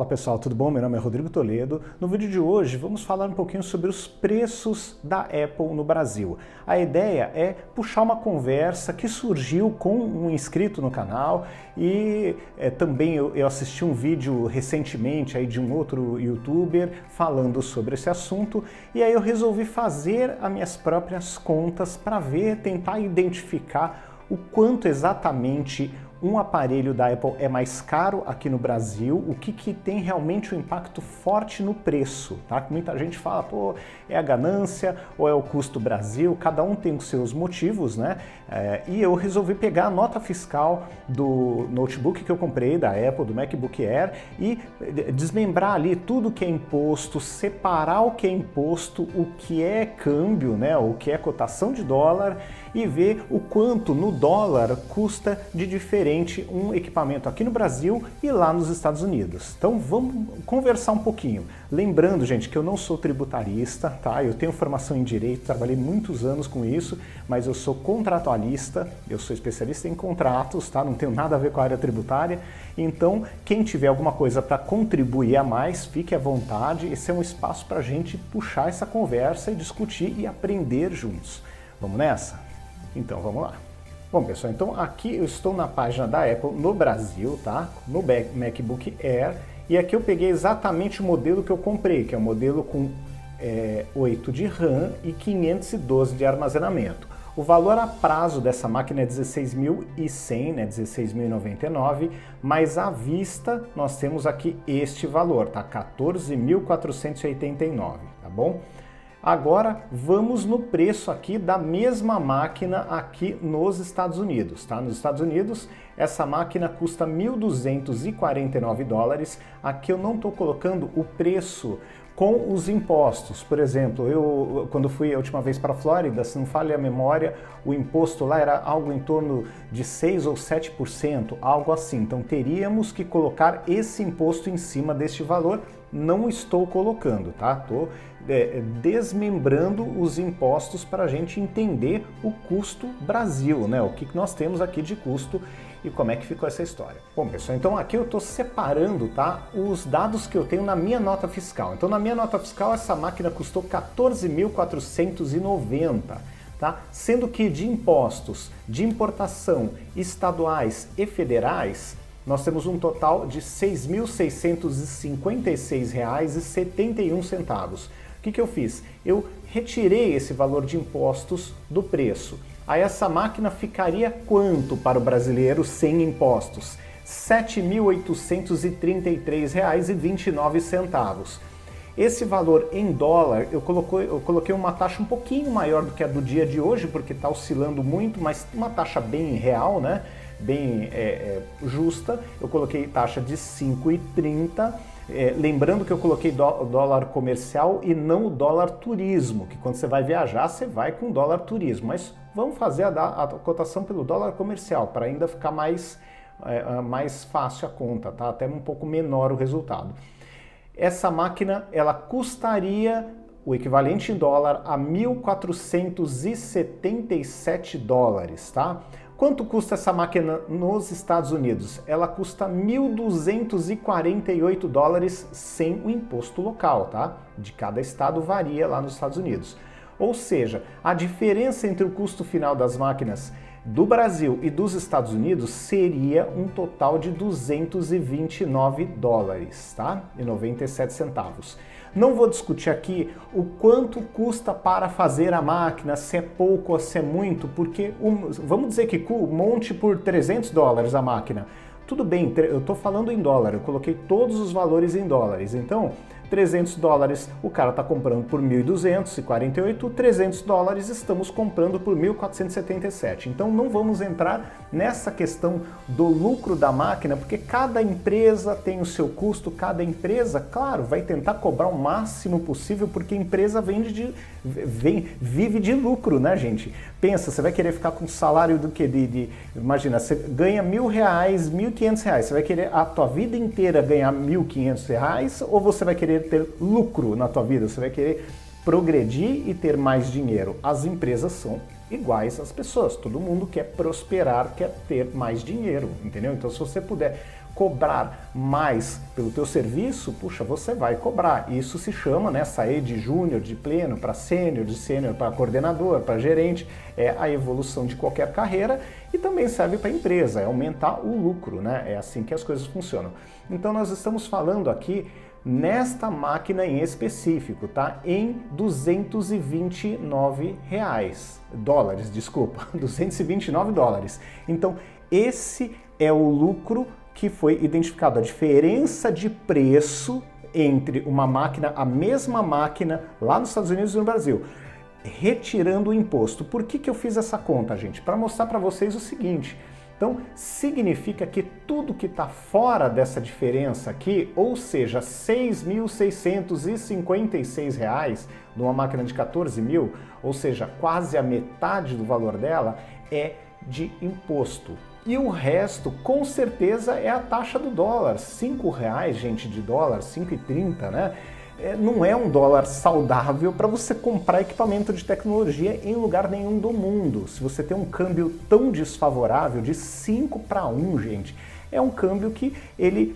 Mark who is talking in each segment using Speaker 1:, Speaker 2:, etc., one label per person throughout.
Speaker 1: Fala pessoal, tudo bom? Meu nome é Rodrigo Toledo. No vídeo de hoje vamos falar um pouquinho sobre os preços da Apple no Brasil. A ideia é puxar uma conversa que surgiu com um inscrito no canal e também eu assisti um vídeo recentemente aí de um outro youtuber falando sobre esse assunto e aí eu resolvi fazer as minhas próprias contas para tentar identificar o quanto exatamente um aparelho da Apple é mais caro aqui no Brasil, o que tem realmente um impacto forte no preço, tá? Muita gente fala, pô, é a ganância ou é o custo Brasil, cada um tem os seus motivos, né? E eu resolvi pegar a nota fiscal do notebook que eu comprei da Apple, do MacBook Air, e desmembrar ali tudo que é imposto, separar o que é imposto, o que é câmbio, né? O que é cotação de dólar, e ver o quanto no dólar custa de diferente um equipamento aqui no Brasil e lá nos Estados Unidos. Então vamos conversar um pouquinho. Lembrando, gente, que eu não sou tributarista, tá? Eu tenho formação em direito, trabalhei muitos anos com isso, mas eu sou contratualista, eu sou especialista em contratos, tá? Não tenho nada a ver com a área tributária. Então, quem tiver alguma coisa para contribuir a mais, fique à vontade. Esse é um espaço para a gente puxar essa conversa e discutir e aprender juntos. Vamos nessa? Então vamos lá. Bom pessoal, então aqui eu estou na página da Apple no Brasil, tá? No MacBook Air, e aqui eu peguei exatamente o modelo que eu comprei, que é o modelo com 8 de RAM e 512 de armazenamento. O valor a prazo dessa máquina é 16.100, né? 16.099, mas à vista nós temos aqui este valor, tá? 14.489, tá bom? Agora vamos no preço aqui da mesma máquina aqui nos Estados Unidos, tá? Nos Estados Unidos essa máquina custa 1.249 dólares. Aqui eu não estou colocando o preço com os impostos. Por exemplo, eu quando fui a última vez para a Flórida, se não falha a memória, o imposto lá era algo em torno de 6 ou 7%, algo assim. Então teríamos que colocar esse imposto em cima deste valor. Não estou colocando, tá? Estou desmembrando os impostos para a gente entender o custo Brasil, né? O que nós temos aqui de custo e como é que ficou essa história. Bom, pessoal, então aqui eu estou separando, tá, os dados que eu tenho na minha nota fiscal. Então na minha nota fiscal essa máquina custou 14.490, tá? Sendo que de impostos de importação estaduais e federais nós temos um total de R$ 6.656,71. O que eu fiz? Eu retirei esse valor de impostos do preço. Aí essa máquina ficaria quanto para o brasileiro sem impostos? R$ 7.833,29. Esse valor em dólar, eu coloquei uma taxa um pouquinho maior do que a do dia de hoje, porque está oscilando muito, mas uma taxa bem real, né? Bem justa. Eu coloquei taxa de 5,30. Lembrando que eu coloquei dólar comercial e não o dólar turismo, que quando você vai viajar, você vai com dólar turismo. Mas vamos fazer a cotação pelo dólar comercial, para ainda ficar mais fácil a conta, tá? Até um pouco menor o resultado. Essa máquina, ela custaria o equivalente em dólar a 1.477 dólares, tá? Quanto custa essa máquina nos Estados Unidos? Ela custa 1.248 dólares sem o imposto local, tá? De cada estado varia lá nos Estados Unidos. Ou seja, a diferença entre o custo final das máquinas do Brasil e dos Estados Unidos seria um total de 229 dólares, tá? E 97 centavos. Não vou discutir aqui o quanto custa para fazer a máquina, se é pouco ou se é muito, porque vamos dizer que monte por 300 dólares a máquina. Tudo bem, eu estou falando em dólar, eu coloquei todos os valores em dólares, então 300 dólares o cara está comprando por 1.248, 300 dólares estamos comprando por 1.477. Então não vamos entrar nessa questão do lucro da máquina, porque cada empresa tem o seu custo, cada empresa, claro, vai tentar cobrar o máximo possível, porque a empresa vive de lucro, né, gente? Pensa, você vai querer ficar com salário do que? Imagina, você ganha R$1.000, R$1.500, você vai querer a tua vida inteira ganhar R$1.500 ou você vai querer ter lucro na tua vida? Você vai querer progredir e ter mais dinheiro. As empresas são iguais às pessoas. Todo mundo quer prosperar, quer ter mais dinheiro, entendeu? Então, se você puder cobrar mais pelo teu serviço, puxa, você vai cobrar. Isso se chama, né, sair de júnior, de pleno para sênior, de sênior para coordenador, para gerente, é a evolução de qualquer carreira e também serve para a empresa, é aumentar o lucro, né? É assim que as coisas funcionam. Então nós estamos falando aqui nesta máquina em específico, tá? Em 229 dólares, desculpa, 229 dólares. Então esse é o lucro que foi identificado, a diferença de preço entre uma máquina, a mesma máquina lá nos Estados Unidos e no Brasil, retirando o imposto. Por que eu fiz essa conta, gente? Para mostrar para vocês o seguinte. Então, significa que tudo que está fora dessa diferença aqui, ou seja, R$ 6.656 numa máquina de 14 mil, ou seja, quase a metade do valor dela, é de imposto. E o resto, com certeza, é a taxa do dólar. R$5, gente, de dólar, 5,30, né? Não é um dólar saudável para você comprar equipamento de tecnologia em lugar nenhum do mundo. Se você tem um câmbio tão desfavorável, de 5 para 1, gente, é um câmbio que ele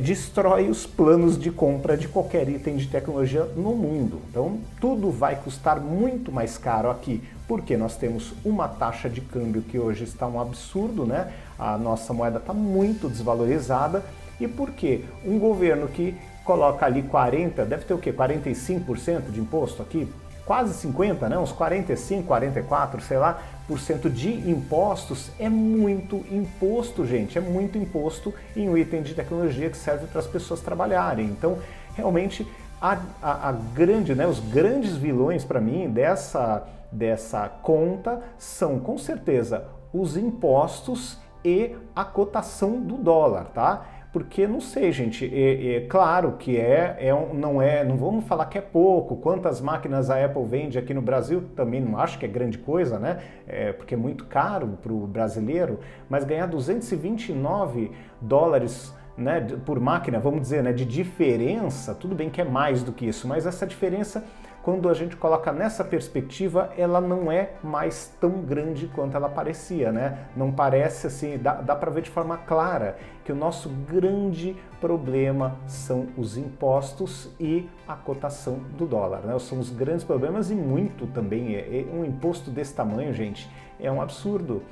Speaker 1: destrói os planos de compra de qualquer item de tecnologia no mundo. Então, tudo vai custar muito mais caro aqui, porque nós temos uma taxa de câmbio que hoje está um absurdo, né? A nossa moeda está muito desvalorizada. E por quê? Um governo que coloca ali 40, deve ter o quê? 45% de imposto aqui? Quase 50, né? Uns 45, 44, sei lá, por cento de impostos. É muito imposto, gente. É muito imposto em um item de tecnologia que serve para as pessoas trabalharem. Então, realmente, os grandes vilões para mim dessa conta são, com certeza, os impostos e a cotação do dólar, tá? Porque, não sei, gente, claro que não vamos falar que é pouco. Quantas máquinas a Apple vende aqui no Brasil, também não acho que é grande coisa, né? Porque é muito caro para o brasileiro, mas ganhar 229 dólares, né, por máquina, vamos dizer, né, de diferença, tudo bem que é mais do que isso, mas essa diferença, quando a gente coloca nessa perspectiva, ela não é mais tão grande quanto ela parecia, né? Não parece assim, dá para ver de forma clara que o nosso grande problema são os impostos e a cotação do dólar, né? São os grandes problemas e muito também, um imposto desse tamanho, gente, é um absurdo.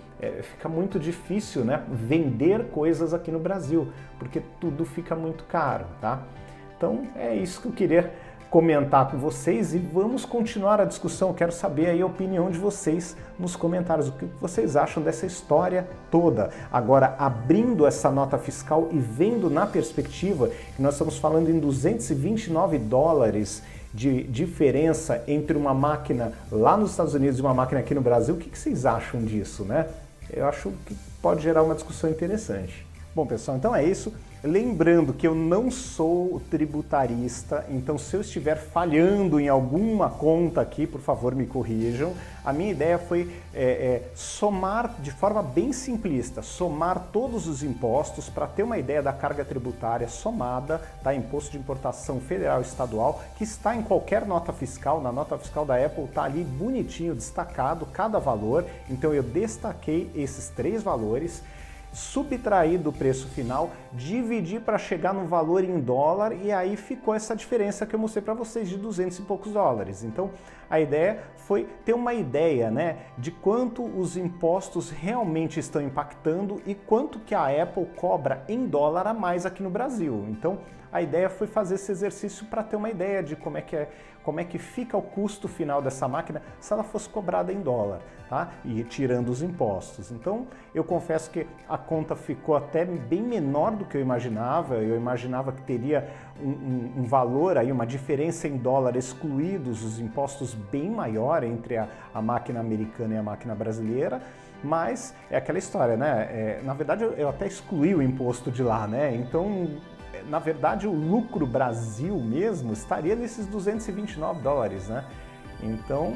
Speaker 1: Fica muito difícil, né, vender coisas aqui no Brasil, porque tudo fica muito caro, tá? Então é isso que eu queria comentar com vocês e vamos continuar a discussão. Eu quero saber aí a opinião de vocês nos comentários, o que vocês acham dessa história toda. Agora, abrindo essa nota fiscal e vendo na perspectiva que nós estamos falando em 229 dólares de diferença entre uma máquina lá nos Estados Unidos e uma máquina aqui no Brasil, o que vocês acham disso, né? Eu acho que pode gerar uma discussão interessante. Bom, pessoal, então é isso. Lembrando que eu não sou tributarista, então se eu estiver falhando em alguma conta aqui, por favor, me corrijam. A minha ideia foi somar de forma bem simplista, somar todos os impostos para ter uma ideia da carga tributária somada, tá? Imposto de importação federal e estadual, que está em qualquer nota fiscal. Na nota fiscal da Apple está ali bonitinho, destacado cada valor. Então eu destaquei esses 3 valores, subtrair do preço final, dividir para chegar no valor em dólar e aí ficou essa diferença que eu mostrei para vocês de 200 e poucos dólares. Então a ideia foi ter uma ideia, né, de quanto os impostos realmente estão impactando e quanto que a Apple cobra em dólar a mais aqui no Brasil. Então a ideia foi fazer esse exercício para ter uma ideia de como é que fica o custo final dessa máquina se ela fosse cobrada em dólar, tá? E tirando os impostos. Então, eu confesso que a conta ficou até bem menor do que eu imaginava. Eu imaginava que teria um valor aí, uma diferença em dólar excluídos os impostos bem maior entre a máquina americana e a máquina brasileira. Mas é aquela história, né? Na verdade, eu até excluí o imposto de lá, né? Então, na verdade, o lucro Brasil mesmo estaria nesses 229 dólares, né? Então,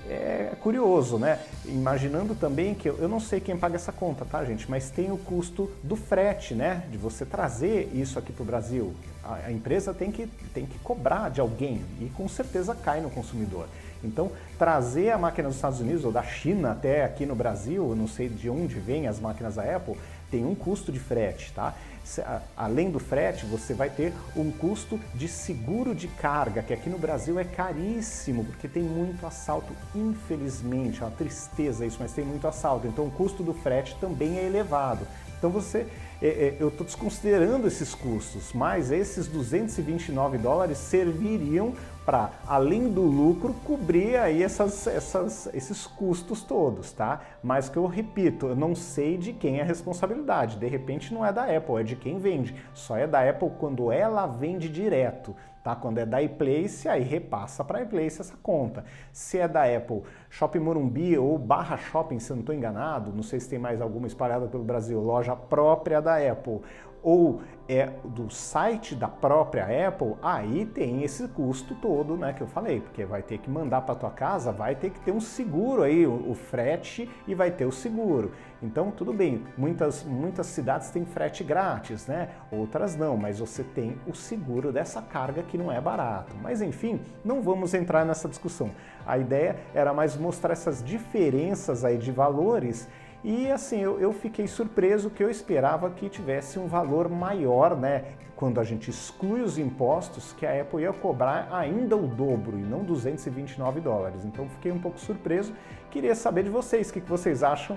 Speaker 1: é curioso, né? Imaginando também que eu não sei quem paga essa conta, tá, gente? Mas tem o custo do frete, né? De você trazer isso aqui para o Brasil. A empresa tem que cobrar de alguém e com certeza cai no consumidor. Então, trazer a máquina dos Estados Unidos ou da China até aqui no Brasil, eu não sei de onde vêm as máquinas da Apple, tem um custo de frete, tá? Além do frete, você vai ter um custo de seguro de carga, que aqui no Brasil é caríssimo, porque tem muito assalto, infelizmente, é uma tristeza isso, mas tem muito assalto, então o custo do frete também é elevado. Então eu estou desconsiderando esses custos, mas esses $229 serviriam para, além do lucro, cobrir aí esses custos todos, tá? Mas que eu repito, eu não sei de quem é a responsabilidade. De repente não é da Apple, é de quem vende. Só é da Apple quando ela vende direto, tá? Quando é da iPlace, aí repassa para a iPlace essa conta. Se é da Apple, Shopping Morumbi ou Barra Shopping, se eu não estou enganado, não sei se tem mais alguma espalhada pelo Brasil, loja própria da Apple, ou é do site da própria Apple, aí tem esse custo todo, né, que eu falei, porque vai ter que mandar para tua casa, vai ter que ter um seguro aí, o frete, e vai ter o seguro. Então, tudo bem, muitas cidades têm frete grátis, né, outras não, mas você tem o seguro dessa carga que não é barato. Mas enfim, não vamos entrar nessa discussão. A ideia era mais mostrar essas diferenças aí de valores. E assim, eu fiquei surpreso, que eu esperava que tivesse um valor maior, né? Quando a gente exclui os impostos, que a Apple ia cobrar ainda o dobro e não $229. Então fiquei um pouco surpreso. Queria saber de vocês, o que vocês acham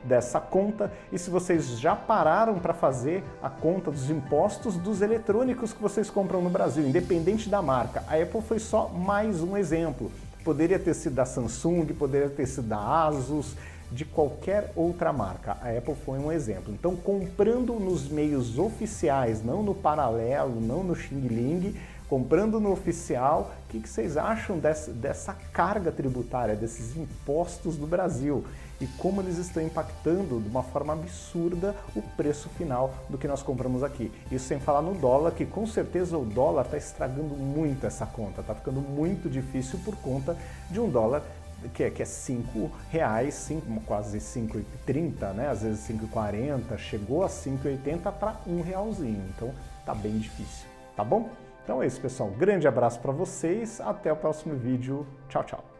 Speaker 1: dessa conta e se vocês já pararam para fazer a conta dos impostos dos eletrônicos que vocês compram no Brasil, independente da marca. A Apple foi só mais um exemplo. Poderia ter sido da Samsung, poderia ter sido da Asus, de qualquer outra marca. A Apple foi um exemplo. Então, comprando nos meios oficiais, não no paralelo, não no Xing Ling, comprando no oficial, o que vocês acham dessa carga tributária, desses impostos do Brasil? E como eles estão impactando de uma forma absurda o preço final do que nós compramos aqui. Isso sem falar no dólar, que com certeza o dólar está estragando muito essa conta, está ficando muito difícil por conta de um dólar que é R$5, quase 5,30, né? Às vezes 5,40, chegou a 5,80 para R$1. Então tá bem difícil, tá bom? Então é isso, pessoal. Grande abraço para vocês, até o próximo vídeo. Tchau, tchau.